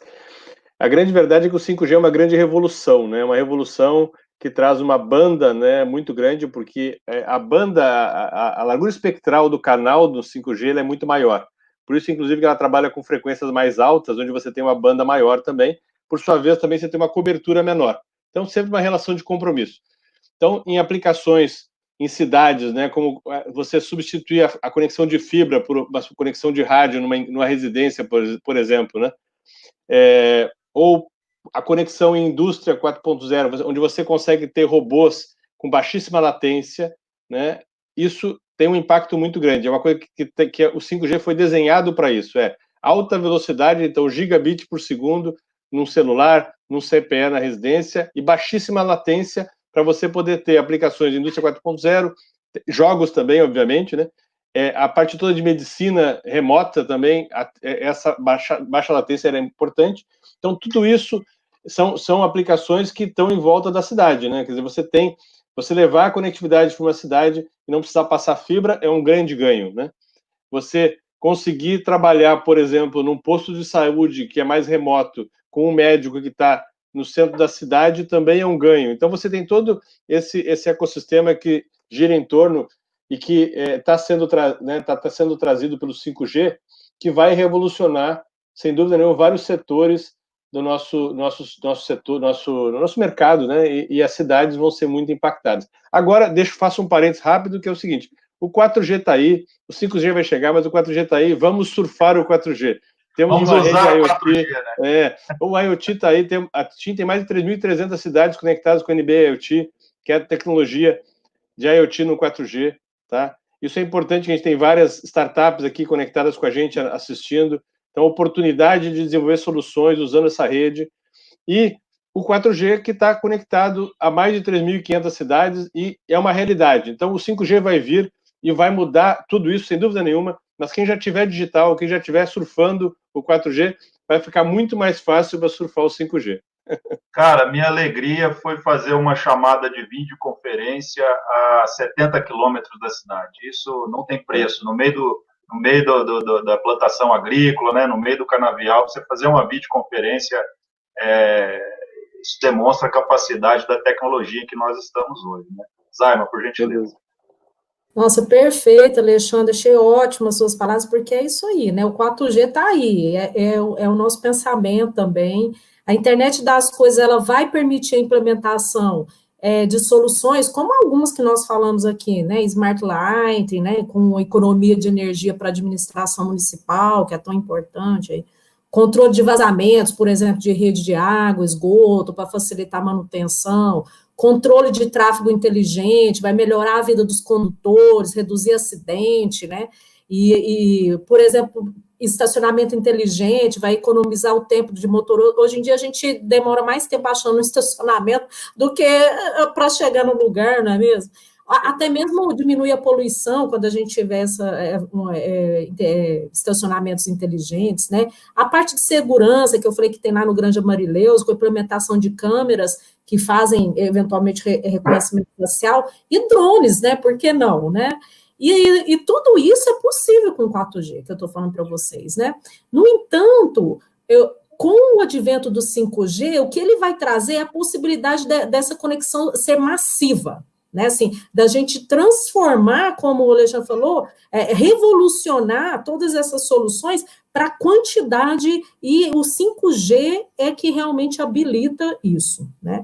a grande verdade é que o 5G é uma grande revolução, né? Uma revolução que traz uma banda, né, muito grande, porque a banda, a largura espectral do canal do 5G ela é muito maior. Por isso, inclusive, que ela trabalha com frequências mais altas, onde você tem uma banda maior também. Por sua vez, também você tem uma cobertura menor. Então, sempre uma relação de compromisso. Então, em aplicações em cidades, né, como você substituir a conexão de fibra por uma conexão de rádio numa residência, por exemplo, né? Ou a conexão em indústria 4.0, onde você consegue ter robôs com baixíssima latência, né? Isso tem um impacto muito grande. É uma coisa que o 5G foi desenhado para isso. Alta velocidade, então gigabit por segundo num celular, num CPE na residência, e baixíssima latência para você poder ter aplicações de indústria 4.0, jogos também, obviamente, né? A parte toda de medicina remota também, essa baixa latência era importante. Então, tudo isso são aplicações que estão em volta da cidade, né? Quer dizer, você levar a conectividade para uma cidade e não precisar passar fibra é um grande ganho, né? Você conseguir trabalhar, por exemplo, num posto de saúde que é mais remoto, com um médico que está no centro da cidade, também é um ganho. Então, você tem todo esse ecossistema que gira em torno e que está sendo trazido pelo 5G, que vai revolucionar, sem dúvida nenhuma, vários setores do nosso mercado, né? E as cidades vão ser muito impactadas. Agora, faço um parênteses rápido, que é o seguinte: o 4G está aí, o 5G vai chegar, mas o 4G está aí, vamos surfar o 4G. Temos Vamos uma rede usar o IoT, 4G, né? O IoT está aí, a TIM tem mais de 3.300 cidades conectadas com o NB IoT, que é a tecnologia de IoT no 4G, tá? Isso é importante, que a gente tem várias startups aqui conectadas com a gente, assistindo. Então, oportunidade de desenvolver soluções usando essa rede. E o 4G que está conectado a mais de 3.500 cidades e é uma realidade. Então, o 5G vai vir e vai mudar tudo isso, sem dúvida nenhuma, mas quem já tiver digital, quem já estiver surfando o 4G, vai ficar muito mais fácil para surfar o 5G. Cara, minha alegria foi fazer uma chamada de videoconferência a 70 quilômetros da cidade. Isso não tem preço. No meio da plantação agrícola, né, no meio do canavial, você fazer uma videoconferência, isso demonstra a capacidade da tecnologia em que nós estamos hoje, né? Zaima, por gentileza. Nossa, perfeito, Alexandre, achei ótimas suas palavras, porque é isso aí, né? O 4G está aí, é o nosso pensamento também. A internet das coisas, ela vai permitir a implementação de soluções, como algumas que nós falamos aqui, né? Smart Lighting, né? Com economia de energia para a administração municipal, que é tão importante aí. Controle de vazamentos, por exemplo, de rede de água, esgoto, para facilitar a manutenção. Controle de tráfego inteligente, vai melhorar a vida dos condutores, reduzir acidente, né? Por exemplo, estacionamento inteligente, vai economizar o tempo de motor. Hoje em dia a gente demora mais tempo achando um estacionamento do que para chegar no lugar, não é mesmo? Até mesmo diminuir a poluição quando a gente tiver estacionamentos inteligentes, né? A parte de segurança, que eu falei que tem lá no Grande Marileus, com a implementação de câmeras que fazem, eventualmente, reconhecimento facial, e drones, né? Por que não, né? E tudo isso é possível com 4G, que eu estou falando para vocês, né? No entanto, com o advento do 5G, o que ele vai trazer é a possibilidade dessa conexão ser massiva, né, assim, da gente transformar, como o Alexandre falou, revolucionar todas essas soluções para a quantidade, e o 5G é que realmente habilita isso, né?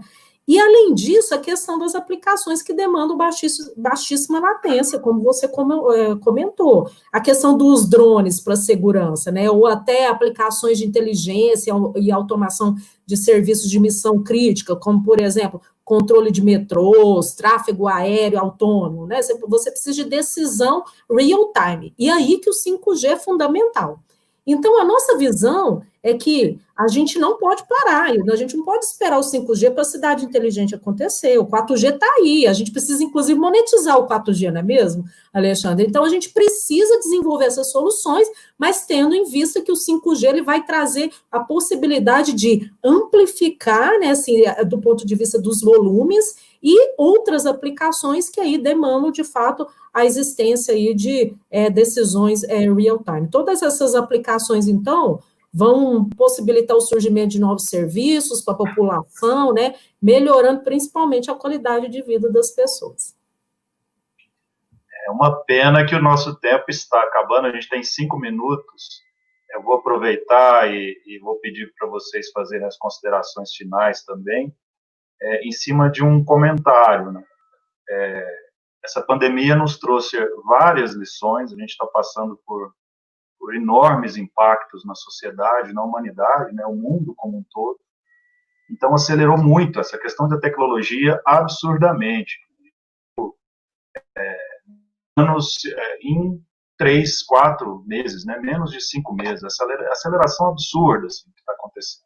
E, além disso, a questão das aplicações que demandam baixíssima latência, como você comentou. A questão dos drones para segurança, né? Ou até aplicações de inteligência e automação de serviços de missão crítica, como, por exemplo, controle de metrôs, tráfego aéreo autônomo, né? Você precisa de decisão real-time. E aí que o 5G é fundamental. Então, a nossa visão é que a gente não pode parar, a gente não pode esperar o 5G para a cidade inteligente acontecer. O 4G está aí, a gente precisa, inclusive, monetizar o 4G, não é mesmo, Alexandre? Então, a gente precisa desenvolver essas soluções, mas tendo em vista que o 5G ele vai trazer a possibilidade de amplificar, né, assim, do ponto de vista dos volumes, e outras aplicações que aí demandam, de fato, a existência aí de decisões real-time. Todas essas aplicações, então, vão possibilitar o surgimento de novos serviços para a população, né, melhorando principalmente a qualidade de vida das pessoas. É uma pena que o nosso tempo está acabando, a gente tem 5 minutos, eu vou aproveitar e vou pedir para vocês fazerem as considerações finais também, em cima de um comentário, né? Essa pandemia nos trouxe várias lições, a gente está passando por enormes impactos na sociedade, na humanidade, né, o mundo como um todo. Então, acelerou muito essa questão da tecnologia absurdamente. Em 3, 4 meses, né, menos de 5 meses, aceleração absurda assim, que está acontecendo.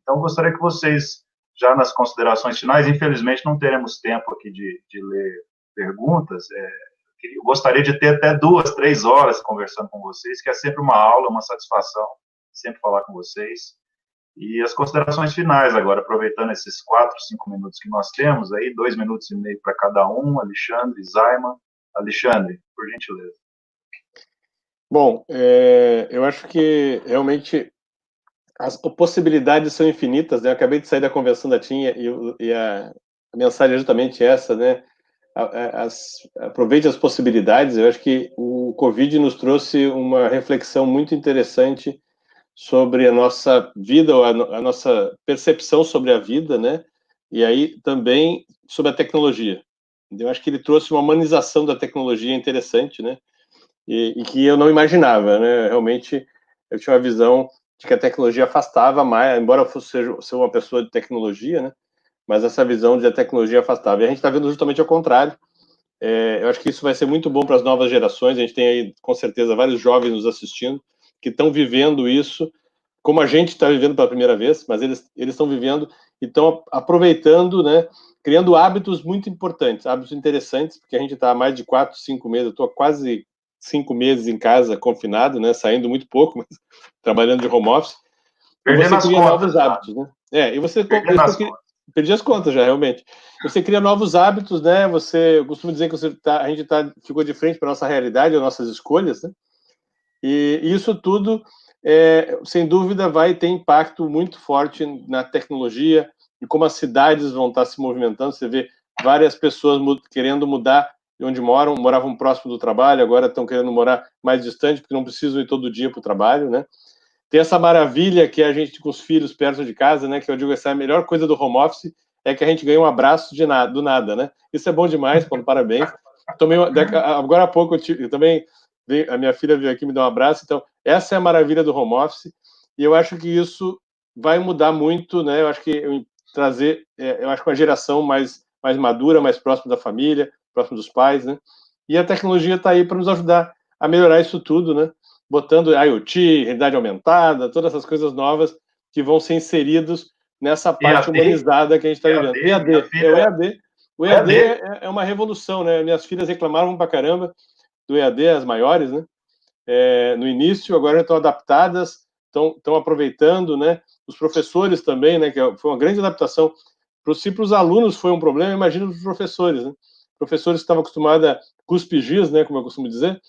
Então, gostaria que vocês já nas considerações finais, infelizmente não teremos tempo aqui de ler perguntas. Eu gostaria de ter até 2, 3 horas conversando com vocês, que é sempre uma aula, uma satisfação, sempre falar com vocês. E as considerações finais agora, aproveitando esses 4, 5 minutos que nós temos, aí 2 minutos e meio para cada um, Alexandre, Zaiman. Alexandre, por gentileza. Bom, eu acho que realmente as possibilidades são infinitas, né? Eu acabei de sair da convenção da TIM e a mensagem é justamente essa, né? Aproveite as possibilidades. Eu acho que o Covid nos trouxe uma reflexão muito interessante sobre a nossa vida, ou a nossa percepção sobre a vida, né? E aí também sobre a tecnologia. Eu acho que ele trouxe uma humanização da tecnologia interessante, né? E que eu não imaginava, né? Realmente, eu tinha uma visão de que a tecnologia afastava mais, embora eu fosse ser uma pessoa de tecnologia, né? Mas essa visão de a tecnologia afastava. E a gente está vendo justamente ao contrário. Eu acho que isso vai ser muito bom para as novas gerações. A gente tem aí, com certeza, vários jovens nos assistindo que estão vivendo isso como a gente está vivendo pela primeira vez, mas eles estão vivendo e estão aproveitando, né? Criando hábitos muito importantes, hábitos interessantes, porque a gente está há mais de 4, 5 meses, eu estou quase 5 meses em casa, confinado, né? Saindo muito pouco, mas trabalhando de home office. Perdendo as contas, novos hábitos, né? E você perdi as contas já, realmente. Você cria novos hábitos, né? Eu costumo dizer que a gente ficou de frente para a nossa realidade, as nossas escolhas, né? E isso tudo, sem dúvida, vai ter impacto muito forte na tecnologia e como as cidades vão estar se movimentando. Você vê várias pessoas querendo mudar de onde moravam próximo do trabalho, agora estão querendo morar mais distante, porque não precisam ir todo dia para o trabalho, né? Tem essa maravilha que é a gente com os filhos perto de casa, né? Que eu digo, essa é a melhor coisa do home office, é que a gente ganha um abraço do nada, né? Isso é bom demais, parabéns. Agora há pouco eu também, a minha filha veio aqui me dar um abraço, então essa é a maravilha do home office, e eu acho que isso vai mudar muito, né? Eu acho que eu acho que uma geração mais madura, mais próxima da família, próximo dos pais, né? E a tecnologia está aí para nos ajudar a melhorar isso tudo, né? Botando IoT, realidade aumentada, todas essas coisas novas que vão ser inseridos nessa parte humanizada que a gente está vivendo. O EAD é uma revolução, né? Minhas filhas reclamavam pra caramba do EAD, as maiores, né? No início, agora estão adaptadas, estão aproveitando, né? Os professores também, né? Que foi uma grande adaptação. Se para os alunos foi um problema, imagina para os professores, né? Professores que estavam acostumados a cuspir giz, né? Como eu costumo dizer,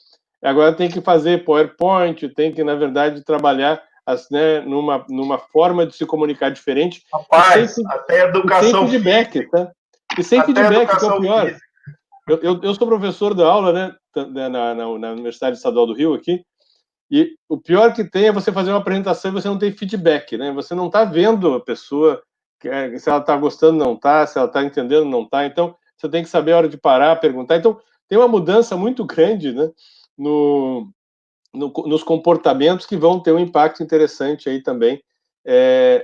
agora tem que fazer PowerPoint, tem que, na verdade, trabalhar né, numa forma de se comunicar diferente. Rapaz, até educação sem feedback, física. Tá? E sem feedback, que é o pior. Eu sou professor da aula, né, na Universidade Estadual do Rio, aqui, e o pior que tem é você fazer uma apresentação e você não tem feedback, né? Você não está vendo a pessoa, se ela está gostando, não está, se ela está entendendo, não está. Então, você tem que saber a hora de parar, perguntar. Então, tem uma mudança muito grande, né, nos comportamentos que vão ter um impacto interessante aí também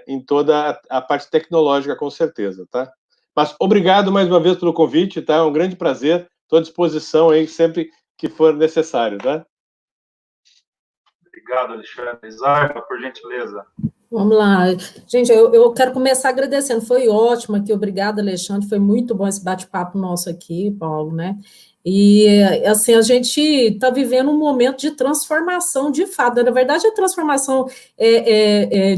em toda a parte tecnológica, com certeza, tá? Mas obrigado mais uma vez pelo convite, tá? É um grande prazer, estou à disposição aí sempre que for necessário, tá? Obrigado, Alexandre. Zaiman, por gentileza. Vamos lá. Gente, eu quero começar agradecendo. Foi ótimo aqui, obrigada, Alexandre. Foi muito bom esse bate-papo nosso aqui, Paulo, né? E, assim, a gente está vivendo um momento de transformação, de fato. Na verdade, a transformação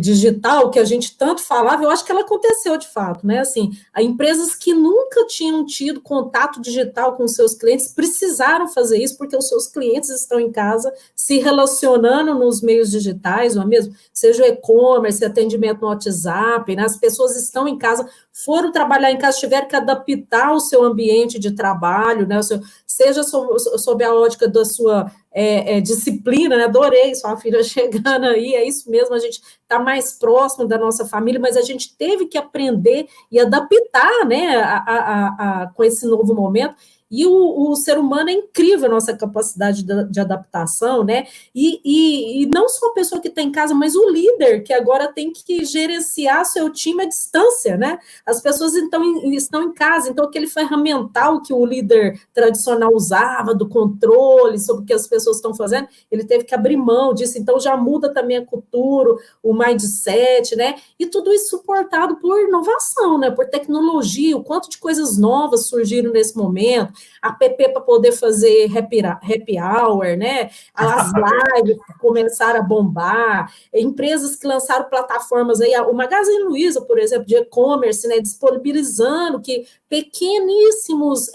digital, que a gente tanto falava, eu acho que ela aconteceu de fato, né? Assim, empresas que nunca tinham tido contato digital com os seus clientes precisaram fazer isso, porque os seus clientes estão em casa se relacionando nos meios digitais, não é mesmo? Seja o e-commerce, atendimento no WhatsApp, né? As pessoas estão em casa, foram trabalhar em casa, tiveram que adaptar o seu ambiente de trabalho, né? Seja sob a ótica da sua disciplina, né? Adorei sua filha chegando aí, é isso mesmo, a gente está mais próximo da nossa família, mas a gente teve que aprender e adaptar, né, com esse novo momento, E o ser humano é incrível, a nossa capacidade de adaptação, né? E não só a pessoa que está em casa, mas o líder, que agora tem que gerenciar seu time à distância, né? As pessoas então estão em casa, então aquele ferramental que o líder tradicional usava, do controle sobre o que as pessoas estão fazendo, ele teve que abrir mão disso, então já muda também a cultura, o mindset, né? E tudo isso suportado por inovação, né? Por tecnologia, o quanto de coisas novas surgiram nesse momento, app para poder fazer happy hour, né? As lives começaram a bombar, empresas que lançaram plataformas aí, o Magazine Luiza, por exemplo, de e-commerce, né? Disponibilizando que pequeníssimos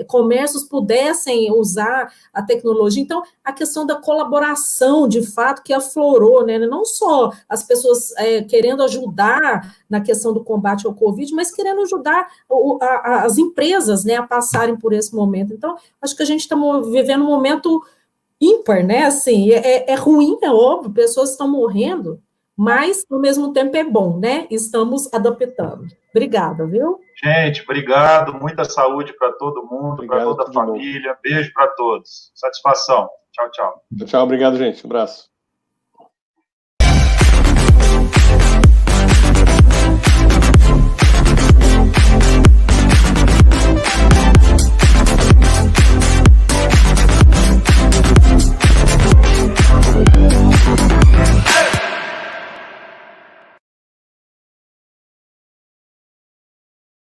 comércios pudessem usar a tecnologia. Então, a questão da colaboração, de fato, que aflorou, né? Não só as pessoas querendo ajudar na questão do combate ao Covid, mas querendo ajudar as empresas, né, a passarem por esse momento. Então, acho que a gente está vivendo um momento ímpar, né? Assim, é ruim, é óbvio, pessoas estão morrendo, mas, ao mesmo tempo, é bom, né? Estamos adaptando. Obrigada, viu? Gente, obrigado. Muita saúde para todo mundo, para toda a família. Beijo para todos. Satisfação. Tchau, tchau. Tchau, obrigado, gente. Um abraço.